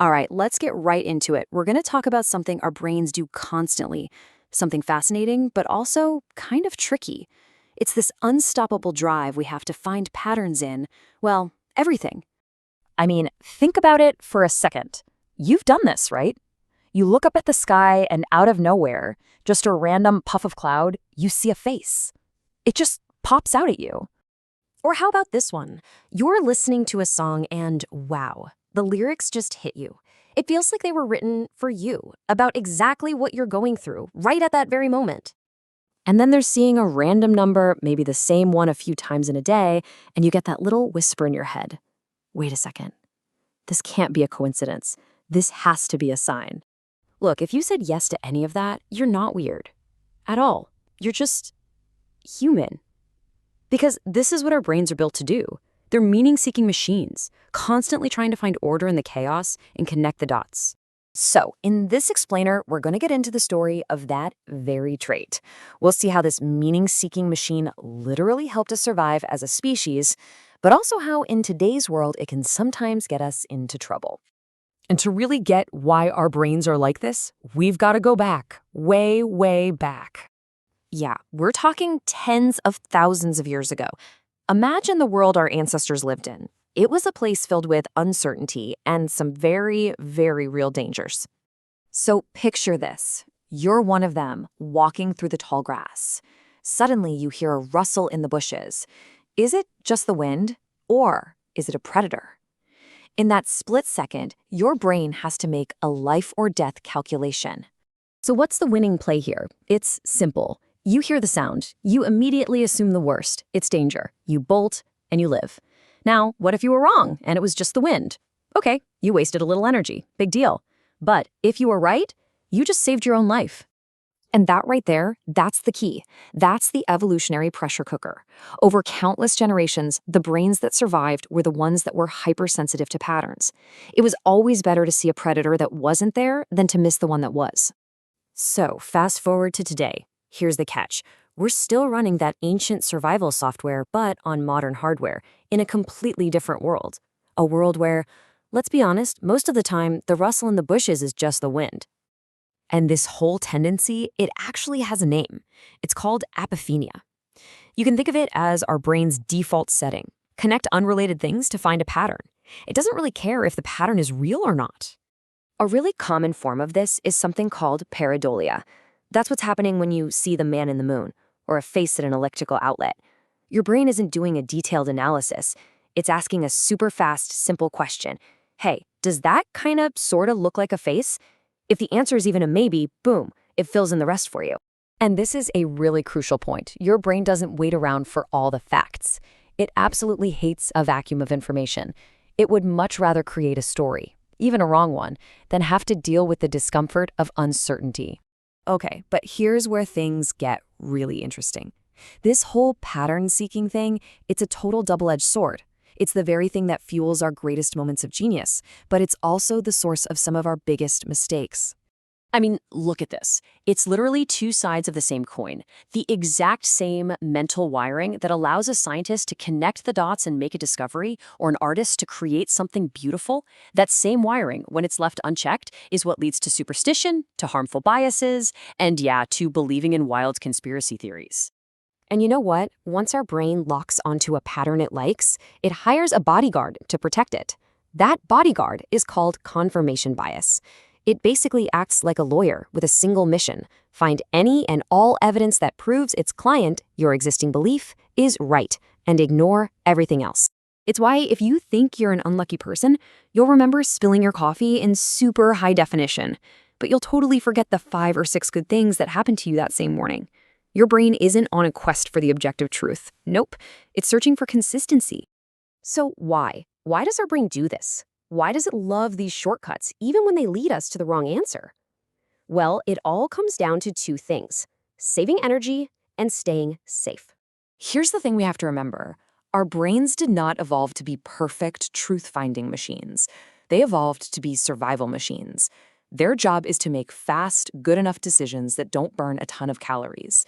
All right, let's get right into it. We're going to talk about something our brains do constantly, something fascinating, but also kind of tricky. It's this unstoppable drive we have to find patterns in, well, everything. I mean, think about it for a second. You've done this, right? You look up at the sky and out of nowhere, just a random puff of cloud, you see a face. It just pops out at you. Or how about this one? You're listening to a song and wow, the lyrics just hit you. It feels like they were written for you, about exactly what you're going through, right at that very moment. And then there's seeing a random number, maybe the same one a few times in a day, and you get that little whisper in your head. Wait a second. This can't be a coincidence. This has to be a sign. Look, if you said yes to any of that, you're not weird. At all. You're just human. Because this is what our brains are built to do. They're meaning-seeking machines, constantly trying to find order in the chaos and connect the dots. So, in this explainer, we're going to get into the story of that very trait. We'll see how this meaning-seeking machine literally helped us survive as a species, but also how in today's world it can sometimes get us into trouble. And to really get why our brains are like this, we've got to go back, way, way back. Yeah, we're talking tens of thousands of years ago. Imagine the world our ancestors lived in. It was a place filled with uncertainty and some very, very real dangers. So picture this. You're one of them, walking through the tall grass. Suddenly, you hear a rustle in the bushes. Is it just the wind, or is it a predator? In that split second, your brain has to make a life or death calculation. So what's the winning play here? It's simple. You hear the sound. You immediately assume the worst. It's danger. You bolt, and you live. Now, what if you were wrong, and it was just the wind? Okay, you wasted a little energy. Big deal. But if you were right, you just saved your own life. And that right there, that's the key. That's the evolutionary pressure cooker. Over countless generations, the brains that survived were the ones that were hypersensitive to patterns. It was always better to see a predator that wasn't there than to miss the one that was. So, fast forward to today. Here's the catch. We're still running that ancient survival software, but on modern hardware, in a completely different world. A world where, let's be honest, most of the time, the rustle in the bushes is just the wind. And this whole tendency, it actually has a name. It's called apophenia. You can think of it as our brain's default setting. Connect unrelated things to find a pattern. It doesn't really care if the pattern is real or not. A really common form of this is something called pareidolia. That's what's happening when you see the man in the moon, or a face at an electrical outlet. Your brain isn't doing a detailed analysis. It's asking a super fast, simple question. Hey, does that kind of, sort of look like a face? If the answer is even a maybe, boom, it fills in the rest for you. And this is a really crucial point. Your brain doesn't wait around for all the facts. It absolutely hates a vacuum of information. It would much rather create a story, even a wrong one, than have to deal with the discomfort of uncertainty. Okay, but here's where things get really interesting. This whole pattern-seeking thing, it's a total double-edged sword. It's the very thing that fuels our greatest moments of genius, but it's also the source of some of our biggest mistakes. I mean, look at this. It's literally two sides of the same coin. The exact same mental wiring that allows a scientist to connect the dots and make a discovery, or an artist to create something beautiful, that same wiring, when it's left unchecked, is what leads to superstition, to harmful biases, and yeah, to believing in wild conspiracy theories. And you know what? Once our brain locks onto a pattern it likes, it hires a bodyguard to protect it. That bodyguard is called confirmation bias. It basically acts like a lawyer with a single mission: find any and all evidence that proves its client, your existing belief, is right, and ignore everything else. It's why if you think you're an unlucky person, you'll remember spilling your coffee in super high definition, but you'll totally forget the 5 or 6 good things that happened to you that same morning. Your brain isn't on a quest for the objective truth. Nope, it's searching for consistency. So why? Why does our brain do this? Why does it love these shortcuts, even when they lead us to the wrong answer? Well, it all comes down to 2 things: saving energy and staying safe. Here's the thing we have to remember. Our brains did not evolve to be perfect truth-finding machines. They evolved to be survival machines. Their job is to make fast, good enough decisions that don't burn a ton of calories.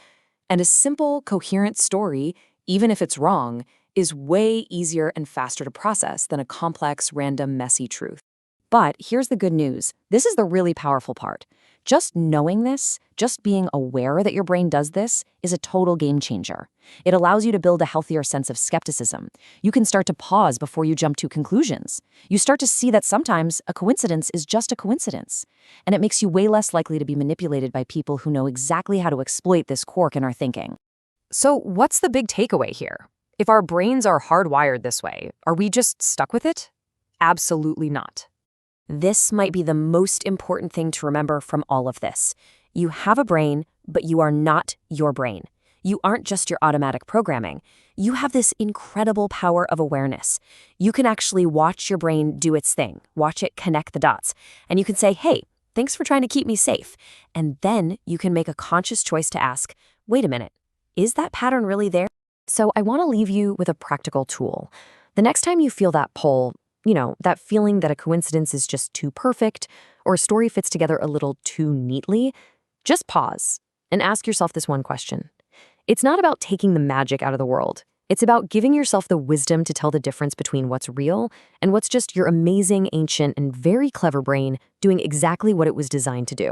And a simple, coherent story, even if it's wrong, is way easier and faster to process than a complex, random, messy truth. But here's the good news. This is the really powerful part. Just knowing this, just being aware that your brain does this, is a total game changer. It allows you to build a healthier sense of skepticism. You can start to pause before you jump to conclusions. You start to see that sometimes a coincidence is just a coincidence. And it makes you way less likely to be manipulated by people who know exactly how to exploit this quirk in our thinking. So what's the big takeaway here? If our brains are hardwired this way, are we just stuck with it? Absolutely not. This might be the most important thing to remember from all of this. You have a brain, but you are not your brain. You aren't just your automatic programming. You have this incredible power of awareness. You can actually watch your brain do its thing, watch it connect the dots, and you can say, hey, thanks for trying to keep me safe. And then you can make a conscious choice to ask, wait a minute, is that pattern really there? So I want to leave you with a practical tool. The next time you feel that pull, that feeling that a coincidence is just too perfect or a story fits together a little too neatly, just pause and ask yourself this one question. It's not about taking the magic out of the world. It's about giving yourself the wisdom to tell the difference between what's real and what's just your amazing, ancient, and very clever brain doing exactly what it was designed to do.